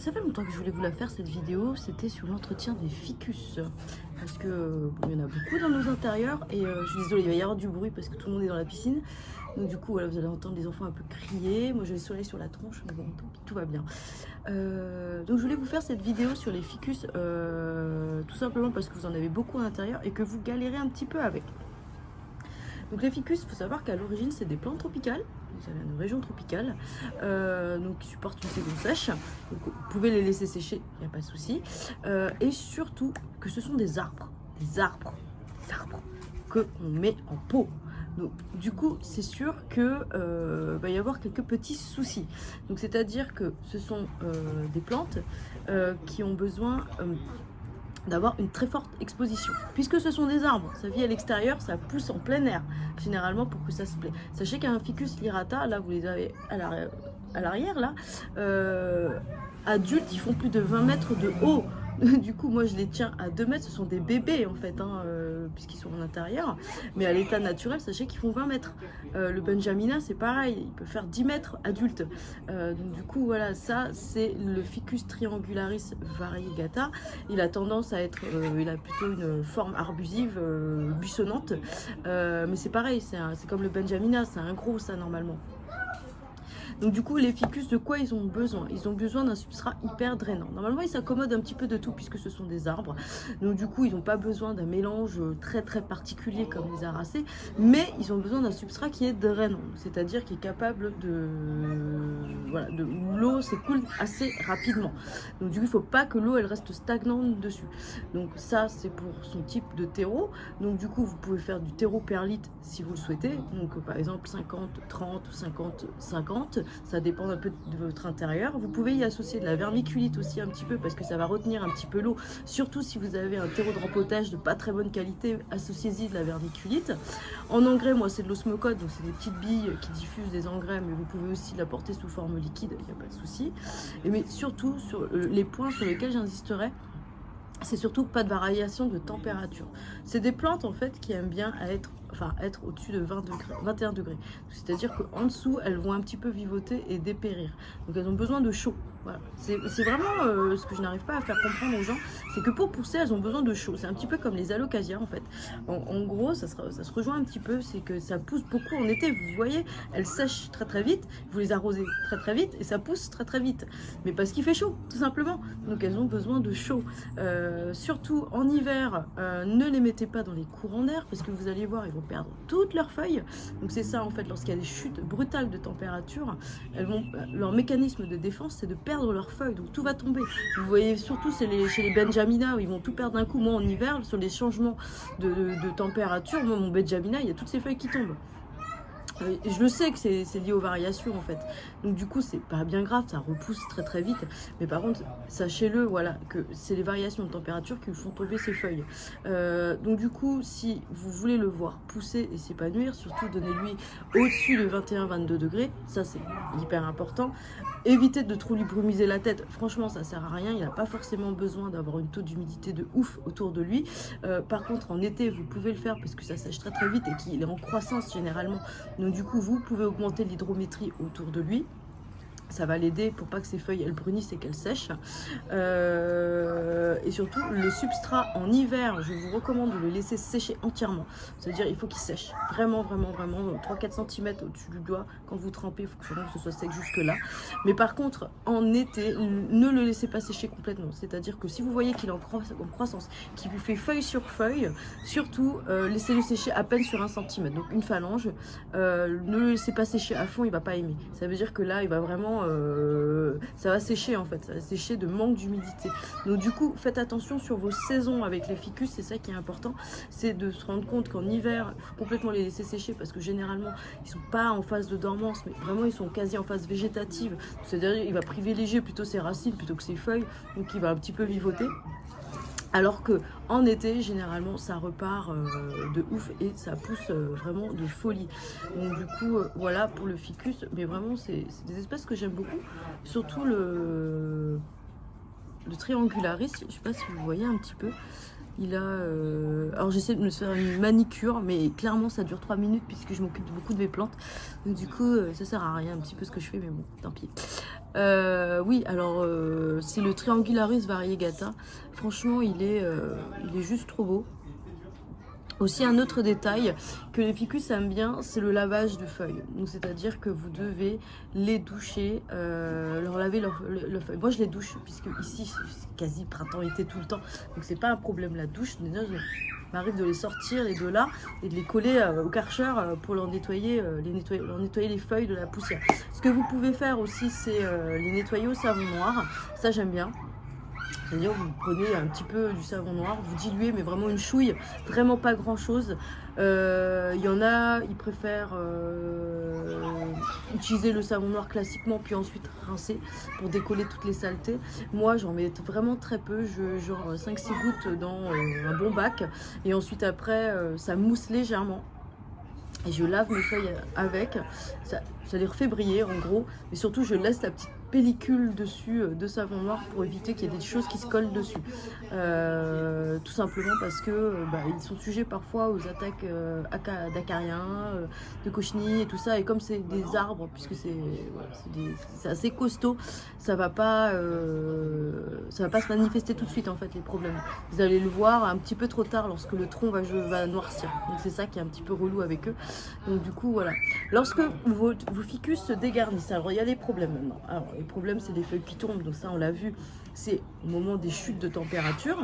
Ça fait longtemps que je voulais vous la faire cette vidéo, c'était sur l'entretien des ficus. Parce que bon, il y en a beaucoup dans nos intérieurs et je suis désolée, il va y avoir du bruit parce que tout le monde est dans la piscine. Donc du coup, voilà, vous allez entendre les enfants un peu crier. Moi j'ai le soleil sur la tronche, mais bon, tout va bien. Donc je voulais vous faire cette vidéo sur les ficus tout simplement parce que vous en avez beaucoup à l'intérieur et que vous galérez un petit peu avec. Donc les ficus, il faut savoir qu'à l'origine c'est des plantes tropicales. Ça vient de région tropicale, donc qui supportent une saison sèche. Donc, vous pouvez les laisser sécher, il n'y a pas de souci. Et surtout que ce sont des arbres que on met en pot. Donc, du coup, c'est sûr que va y avoir quelques petits soucis. Donc, c'est-à-dire que ce sont des plantes qui ont besoin d'avoir une très forte exposition. Puisque ce sont des arbres, ça vit à l'extérieur, ça pousse en plein air, généralement pour que ça se plaît. Sachez qu'un ficus lirata, là vous les avez à l'arrière, là, adultes, ils font plus de 20 mètres de haut. Du coup, moi je les tiens à 2 mètres, ce sont des bébés en fait, hein, puisqu'ils sont en intérieur. Mais à l'état naturel, sachez qu'ils font 20 mètres. Le Benjamina, c'est pareil, il peut faire 10 mètres adulte. Donc du coup, voilà, ça c'est le Ficus triangularis variegata. Il a tendance à être, il a plutôt une forme arbusive, buissonnante. Mais c'est pareil, c'est comme le Benjamina, c'est un gros ça normalement. Donc du coup, les ficus, de quoi ils ont besoin? Ils ont besoin d'un substrat hyper drainant. Normalement, ils s'accommodent un petit peu de tout puisque ce sont des arbres. Donc du coup, ils n'ont pas besoin d'un mélange très très particulier comme les aracées, mais ils ont besoin d'un substrat qui est drainant, c'est-à-dire qui est capable de... Voilà, l'eau s'écoule assez rapidement. Donc du coup, il ne faut pas que l'eau elle reste stagnante dessus. Donc ça, c'est pour son type de terreau. Donc du coup, vous pouvez faire du terreau perlite si vous le souhaitez. Donc par exemple 50, 30, 50, 50. Ça dépend un peu de votre intérieur. Vous pouvez y associer de la vermiculite aussi un petit peu parce que ça va retenir un petit peu l'eau. Surtout si vous avez un terreau de rempotage de pas très bonne qualité, associez-y de la vermiculite. En engrais, moi c'est de l'osmocode, donc c'est des petites billes qui diffusent des engrais, mais vous pouvez aussi l'apporter sous forme liquide, il n'y a pas de souci. Mais surtout, sur les points sur lesquels j'insisterai, c'est surtout pas de variation de température. C'est des plantes en fait qui aiment bien être au-dessus de 20 degrés, 21 degrés. C'est-à-dire qu'en dessous, elles vont un petit peu vivoter et dépérir. Donc elles ont besoin de chaud. Voilà. C'est vraiment ce que je n'arrive pas à faire comprendre aux gens, c'est que pour pousser, elles ont besoin de chaud. C'est un petit peu comme les alocasias en fait. En gros, ça se rejoint un petit peu, c'est que ça pousse beaucoup en été. Vous voyez, elles sèchent très très vite, vous les arrosez très très vite et ça pousse très très vite. Mais parce qu'il fait chaud, tout simplement. Donc elles ont besoin de chaud. Surtout en hiver, ne les mettez pas dans les courants d'air parce que vous allez voir, ils vont perdre toutes leurs feuilles. Donc c'est ça en fait, lorsqu'il y a des chutes brutales de température, leur mécanisme de défense c'est de perdre leurs feuilles, donc tout va tomber. Vous voyez surtout chez les Benjamina où ils vont tout perdre d'un coup. Moi en hiver, sur les changements de température, moi mon Benjamina il y a toutes ces feuilles qui tombent. Je le sais que c'est lié aux variations en fait. Donc du coup c'est pas bien grave, ça repousse très très vite. Mais par contre sachez-le voilà que c'est les variations de température qui font tomber ces feuilles. Donc du coup si vous voulez le voir pousser et s'épanouir, surtout donnez-lui au-dessus de 21-22 degrés. Ça c'est hyper important. Évitez de trop lui brumiser la tête. Franchement ça sert à rien. Il n'a pas forcément besoin d'avoir une taux d'humidité de ouf autour de lui. Par contre en été vous pouvez le faire parce que ça sèche très très vite et qu'il est en croissance généralement. Donc du coup, vous pouvez augmenter l'hydrométrie autour de lui. Ça va l'aider pour pas que ses feuilles elles brunissent et qu'elles sèchent. Et surtout, le substrat en hiver, je vous recommande de le laisser sécher entièrement. C'est-à-dire il faut qu'il sèche vraiment, vraiment, vraiment 3-4 cm au-dessus du doigt. Quand vous trempez, il faut que ce soit sec jusque là. Mais par contre, en été, ne le laissez pas sécher complètement. C'est-à-dire que si vous voyez qu'il est en croissance, qu'il vous fait feuille sur feuille, surtout laissez-le sécher à peine sur 1 cm. Donc une phalange, ne le laissez pas sécher à fond, il va pas aimer. Ça veut dire que là, il va vraiment ça va sécher en fait, ça va sécher de manque d'humidité. Donc du coup, faites attention sur vos saisons avec les ficus, c'est ça qui est important, c'est de se rendre compte qu'en hiver, il faut complètement les laisser sécher parce que généralement, ils sont pas en phase de dormance, mais vraiment ils sont quasi en phase végétative. C'est-à-dire, il va privilégier plutôt ses racines plutôt que ses feuilles, donc il va un petit peu vivoter. Alors que en été, généralement, ça repart de ouf et ça pousse vraiment de folie. Donc du coup, voilà pour le ficus. Mais vraiment, c'est des espèces que j'aime beaucoup. Surtout le triangularis. Je ne sais pas si vous voyez un petit peu. il a... Alors j'essaie de me faire une manicure, mais clairement ça dure 3 minutes puisque je m'occupe beaucoup de mes plantes. Donc du coup, ça sert à rien un petit peu ce que je fais, mais bon, tant pis. Oui, alors c'est le Triangularis variegata. Franchement, il est juste trop beau. Aussi un autre détail que les ficus aiment bien, c'est le lavage de feuilles. Donc c'est-à-dire que vous devez les doucher, leur laver leurs feuilles. Moi je les douche puisque ici c'est quasi printemps-été tout le temps, donc c'est pas un problème la douche. Déjà je m'arrive de les sortir les deux là et de les coller au Karcher pour leur nettoyer, leur nettoyer les feuilles de la poussière. Ce que vous pouvez faire aussi, c'est les nettoyer au savon noir. Ça j'aime bien. C'est-à-dire vous prenez un petit peu du savon noir, vous diluez, mais vraiment une chouille, vraiment pas grand-chose. Il y en a, ils préfèrent utiliser le savon noir classiquement, puis ensuite rincer pour décoller toutes les saletés. Moi, j'en mets vraiment très peu, genre 5-6 gouttes dans un bon bac. Et ensuite après, ça mousse légèrement. Et je lave mes feuilles avec, ça les refait briller en gros, mais surtout je laisse la petite pellicule dessus de savon noir pour éviter qu'il y ait des choses qui se collent dessus. Tout simplement parce que ils sont sujets parfois aux attaques d'acariens, de cochenilles et tout ça, et comme c'est des arbres, puisque c'est assez costaud, ça va pas se manifester tout de suite en fait les problèmes. Vous allez le voir un petit peu trop tard lorsque le tronc va noircir, donc c'est ça qui est un petit peu relou avec eux. Donc du coup voilà, lorsque vos ficus se dégarnissent, alors il y a des problèmes maintenant. Alors les problèmes c'est des feuilles qui tombent, donc ça on l'a vu, c'est au moment des chutes de température.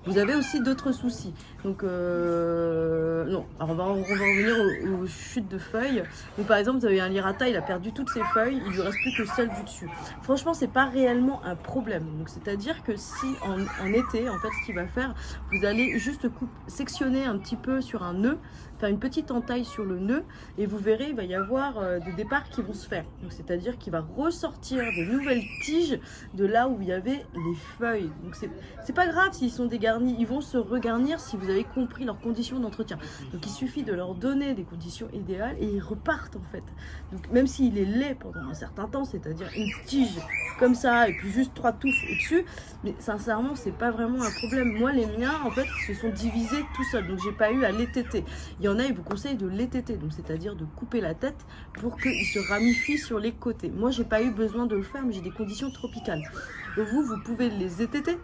Vous avez aussi d'autres soucis. Donc, non. Alors, on va revenir aux chutes de feuilles. Donc, par exemple, vous avez un lirata, il a perdu toutes ses feuilles, il lui reste plus que celle du dessus. Franchement, c'est pas réellement un problème. Donc, c'est-à-dire que si en été, en fait, ce qu'il va faire, vous allez juste sectionner un petit peu sur un nœud, faire une petite entaille sur le nœud, et vous verrez, il va y avoir des départs qui vont se faire. Donc, c'est-à-dire qu'il va ressortir de nouvelles tiges de là où il y avait les feuilles. Donc, c'est pas grave s'ils sont dégarnis. Ils vont se regarnir si vous avez compris leurs conditions d'entretien. Donc il suffit de leur donner des conditions idéales et ils repartent en fait. Donc même s'il est laid pendant un certain temps, c'est-à-dire une tige comme ça et puis juste 3 touffes au-dessus, mais sincèrement c'est pas vraiment un problème. Moi les miens en fait se sont divisés tout seuls, donc j'ai pas eu à les téter. Il y en a, ils vous conseillent de les téter, donc c'est-à-dire de couper la tête pour qu'ils se ramifient sur les côtés. Moi j'ai pas eu besoin de le faire, mais j'ai des conditions tropicales. Donc vous pouvez les ététer.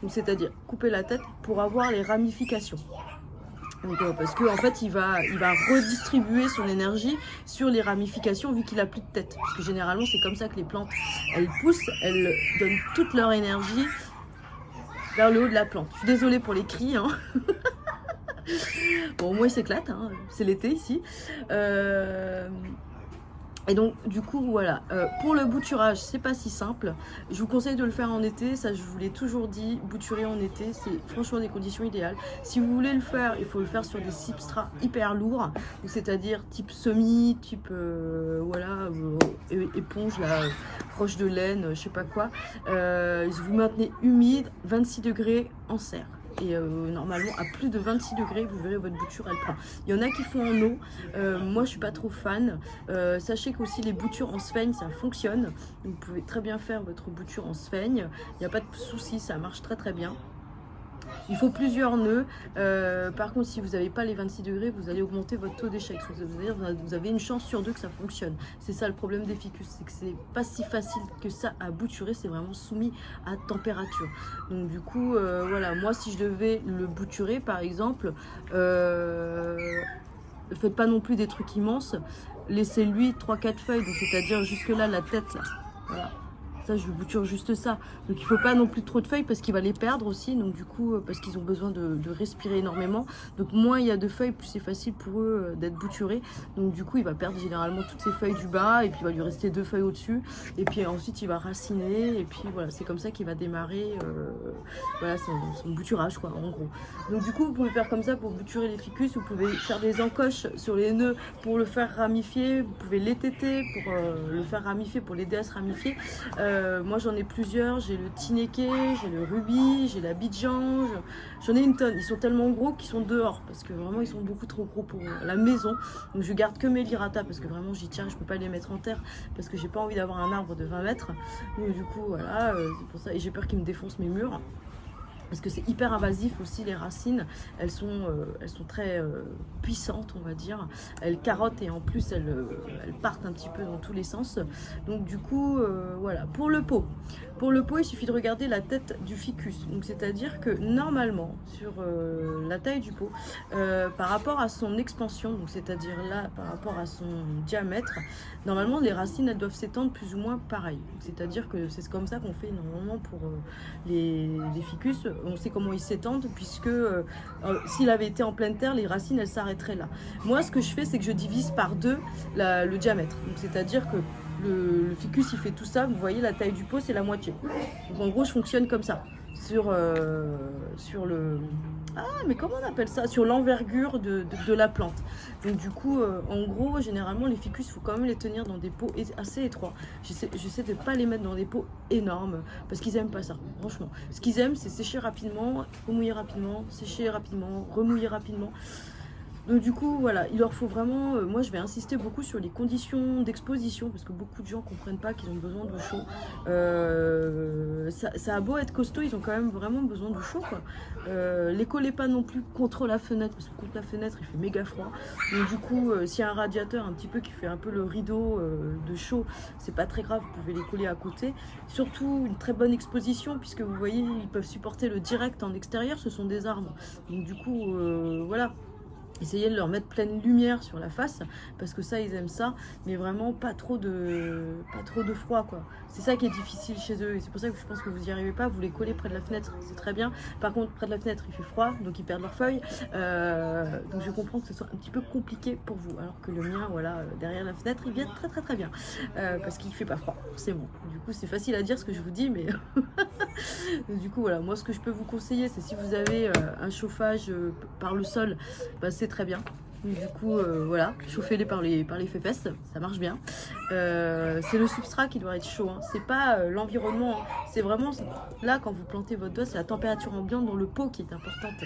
C'est-à-dire couper la tête pour avoir les ramifications. Donc, parce qu'en fait, il va redistribuer son énergie sur les ramifications vu qu'il n'a plus de tête. Parce que généralement, c'est comme ça que les plantes, elles poussent, elles donnent toute leur énergie vers le haut de la plante. Je suis désolée pour les cris. Hein. Bon, moi, il s'éclate. Hein. C'est l'été ici. Et donc du coup voilà, pour le bouturage c'est pas si simple, je vous conseille de le faire en été, ça je vous l'ai toujours dit, bouturer en été c'est franchement des conditions idéales. Si vous voulez le faire, il faut le faire sur des substrats hyper lourds, c'est-à-dire type semis, type éponge, là, roche de laine, je sais pas quoi. Vous maintenez humide, 26 degrés en serre. Et normalement à plus de 26 degrés vous verrez votre bouture elle prend. Il y en a qui font en eau, moi je suis pas trop fan. Sachez qu'aussi les boutures en sphaigne ça fonctionne, vous pouvez très bien faire votre bouture en sphaigne, il n'y a pas de souci, ça marche très très bien. Il faut plusieurs nœuds. Par contre, si vous n'avez pas les 26 degrés, vous allez augmenter votre taux d'échec. C'est-à-dire vous avez une chance sur 2 que ça fonctionne. C'est ça le problème des ficus, c'est que c'est pas si facile que ça à bouturer, c'est vraiment soumis à température. Donc du coup, voilà, moi si je devais le bouturer par exemple, faites pas non plus des trucs immenses, laissez-lui 3-4 feuilles, donc c'est-à-dire jusque là la tête là, voilà. Ça, je bouture juste ça. Donc il faut pas non plus trop de feuilles parce qu'il va les perdre aussi. Donc du coup, parce qu'ils ont besoin de respirer énormément. Donc moins il y a de feuilles, plus c'est facile pour eux d'être bouturés. Donc du coup, il va perdre généralement toutes ses feuilles du bas. Et puis il va lui rester 2 feuilles au-dessus. Et puis ensuite, il va raciner. Et puis voilà, c'est comme ça qu'il va démarrer voilà, son bouturage, quoi, en gros. Donc du coup, vous pouvez faire comme ça pour bouturer les ficus. Vous pouvez faire des encoches sur les nœuds pour le faire ramifier. Vous pouvez les téter pour le faire ramifier, pour l'aider à se ramifier. Moi j'en ai plusieurs, j'ai le Tineke, j'ai le Ruby, j'ai la Bidjan, j'en ai une tonne. Ils sont tellement gros qu'ils sont dehors parce que vraiment ils sont beaucoup trop gros pour la maison. Donc je garde que mes lirata parce que vraiment j'y tiens, je peux pas les mettre en terre parce que j'ai pas envie d'avoir un arbre de 20 mètres. Donc du coup voilà, c'est pour ça, et j'ai peur qu'ils me défoncent mes murs. parce que c'est hyper invasif aussi, les racines, elles sont très puissantes, on va dire. Elles carottent et en plus elles partent un petit peu dans tous les sens. Donc du coup, voilà. Pour le pot, il suffit de regarder la tête du ficus. Donc c'est-à-dire que normalement, sur la taille du pot, par rapport à son expansion, donc c'est-à-dire là, par rapport à son diamètre, normalement les racines, elles doivent s'étendre plus ou moins pareil. C'est-à-dire que c'est comme ça qu'on fait normalement pour les ficus. On sait comment ils s'étendent, puisque s'il avait été en pleine terre, les racines elles s'arrêteraient là. Moi ce que je fais, c'est que je divise par 2 le diamètre. Donc c'est-à-dire que le ficus il fait tout ça, vous voyez la taille du pot c'est la moitié. Donc en gros je fonctionne comme ça. Sur le... Ah mais comment on appelle ça? Sur l'envergure de la plante. Donc du coup, en gros, généralement les ficus, il faut quand même les tenir dans des pots assez étroits. J'essaie de ne pas les mettre dans des pots énormes, parce qu'ils n'aiment pas ça, franchement. Ce qu'ils aiment, c'est sécher rapidement, remouiller rapidement, sécher rapidement, remouiller rapidement. Donc du coup, voilà, il leur faut vraiment... moi, je vais insister beaucoup sur les conditions d'exposition, parce que beaucoup de gens ne comprennent pas qu'ils ont besoin d'eau chaude. Ça a beau être costaud, ils ont quand même vraiment besoin d'eau chaude, quoi. Les collez pas non plus contre la fenêtre, parce que contre la fenêtre, il fait méga froid. Donc du coup, s'il y a un radiateur un petit peu qui fait un peu le rideau de chaud, c'est pas très grave, vous pouvez les coller à côté. Surtout, une très bonne exposition, puisque vous voyez, ils peuvent supporter le direct en extérieur, ce sont des arbres. Donc du coup, voilà. Essayez de leur mettre pleine lumière sur la face, parce que ça ils aiment ça, mais vraiment pas trop de froid, quoi. C'est ça qui est difficile chez eux, et c'est pour ça que je pense que vous n'y arrivez pas. Vous les collez près de la fenêtre, c'est très bien. Par contre près de la fenêtre il fait froid, donc ils perdent leurs feuilles. Donc je comprends que ce soit un petit peu compliqué pour vous, alors que le mien, voilà, derrière la fenêtre il vient très bien, parce qu'il fait pas froid, c'est bon. Du coup c'est facile à dire ce que je vous dis, mais du coup voilà, moi ce que je peux vous conseiller, c'est si vous avez un chauffage par le sol, bah, c'est très bien. Du coup, voilà, chauffez-les par les fesses, ça marche bien. C'est le substrat qui doit être chaud, hein. C'est pas l'environnement, hein. C'est vraiment là, quand vous plantez votre doigt, c'est la température ambiante dans le pot qui est importante.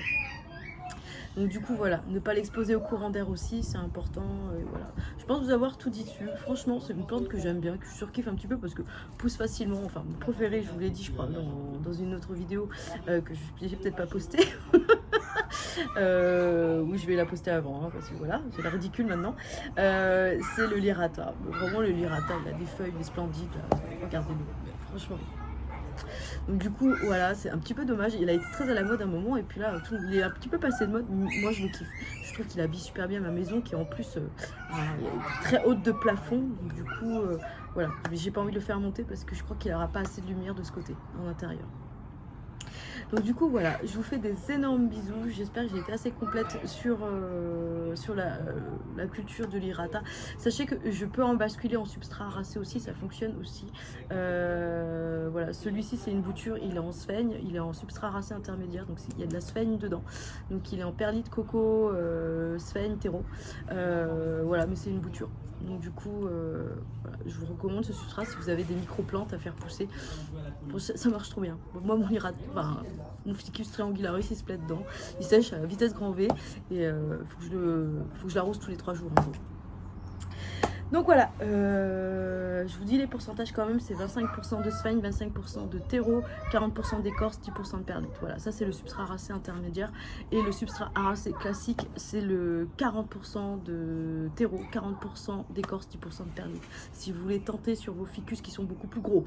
Donc du coup voilà, ne pas l'exposer au courant d'air aussi, c'est important. Voilà. Je pense vous avoir tout dit dessus. Franchement, c'est une plante que j'aime bien, que je surkiffe un petit peu, parce que pousse facilement. Enfin, mon préféré, je vous l'ai dit, je crois, dans une autre vidéo que j'ai peut-être pas postée. Oui, je vais la poster avant, hein, parce que voilà, c'est la ridicule maintenant. C'est le lirata. Vraiment, le lirata, il a des feuilles, des splendides. Regardez-le, franchement. Donc du coup, voilà, c'est un petit peu dommage. Il a été très à la mode à un moment, et puis là, il est un petit peu passé de mode. Moi, je le kiffe. Je trouve qu'il habille super bien ma maison, qui est en plus très haute de plafond. Donc du coup, voilà, j'ai pas envie de le faire monter, parce que je crois qu'il n'aura pas assez de lumière de ce côté, en intérieur. Donc du coup voilà, je vous fais des énormes bisous. J'espère que j'ai été assez complète sur la culture de l'irata. Sachez que je peux en basculer en substrat racé aussi, ça fonctionne aussi. Voilà, celui-ci c'est une bouture, il est en sphaigne, il est en substrat racé intermédiaire, donc il y a de la sphaigne dedans. Donc il est en perlite coco, sphaigne, terreau. Voilà, mais c'est une bouture. Donc du coup, voilà, je vous recommande ce substrat si vous avez des micro-plantes à faire pousser. Ça marche trop bien. Moi, mon ficus triangularis, il se plaît dedans. Il sèche à vitesse grand V, et faut que je l'arrose tous les 3 jours en gros. Donc voilà, je vous dis les pourcentages quand même, c'est 25% de sphaigne, 25% de terreau, 40% d'écorce, 10% de perlite. Voilà, ça c'est le substrat racé intermédiaire. Et le substrat racé classique, c'est le 40% de terreau, 40% d'écorce, 10% de perlite. Si vous voulez tenter sur vos ficus qui sont beaucoup plus gros.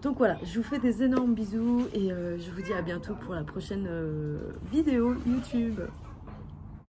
Donc voilà, je vous fais des énormes bisous, et je vous dis à bientôt pour la prochaine vidéo YouTube.